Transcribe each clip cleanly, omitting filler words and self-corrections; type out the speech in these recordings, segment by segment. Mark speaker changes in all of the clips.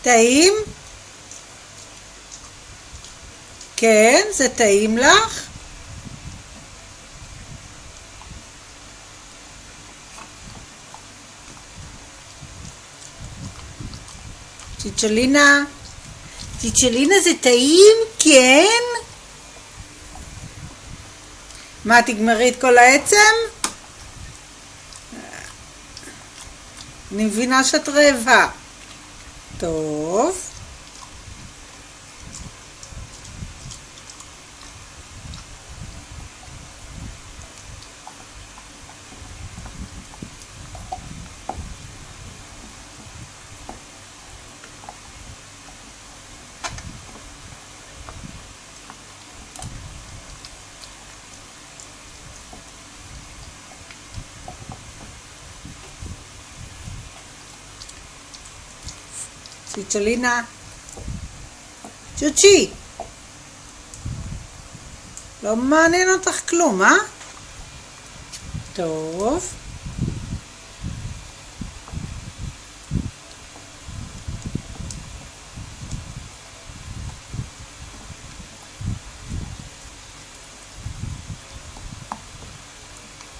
Speaker 1: טעים? כן, זה טעים לך? צ'יצ'לינה, צ'יצ'לינה זה טעים? כן? מה, תגמרי את כל העצם? אני מבינה שאת רעבה. טוב. צ'יצ'לינה, צ'וצ'י, לא מעניין אותך כלום, אה? טוב.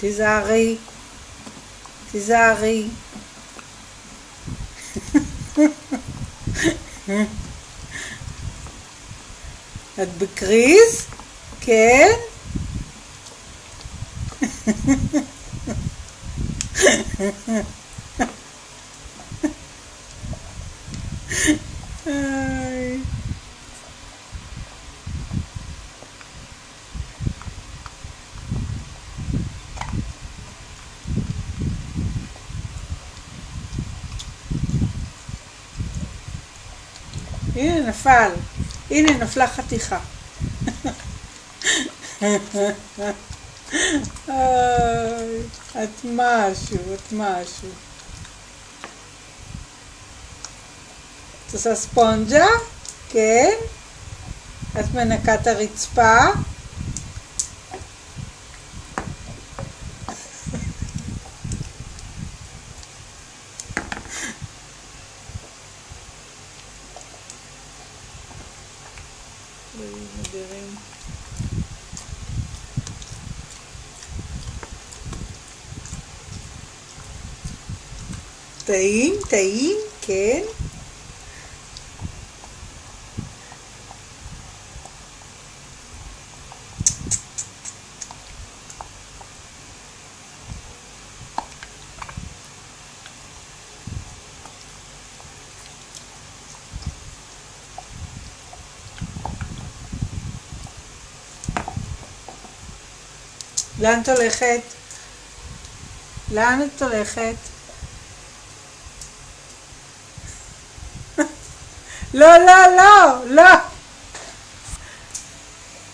Speaker 1: תיזהרי, תיזהרי. את בקריז? כן? הנה נפל, הנה נפלה חתיכה. את משהו, את משהו. את עושה ספונג'ה? כן? את מנקה את הרצפה? טעים, טעים, כן. לאן את הולכת? לאן את הולכת? לא, לא, לא, לא.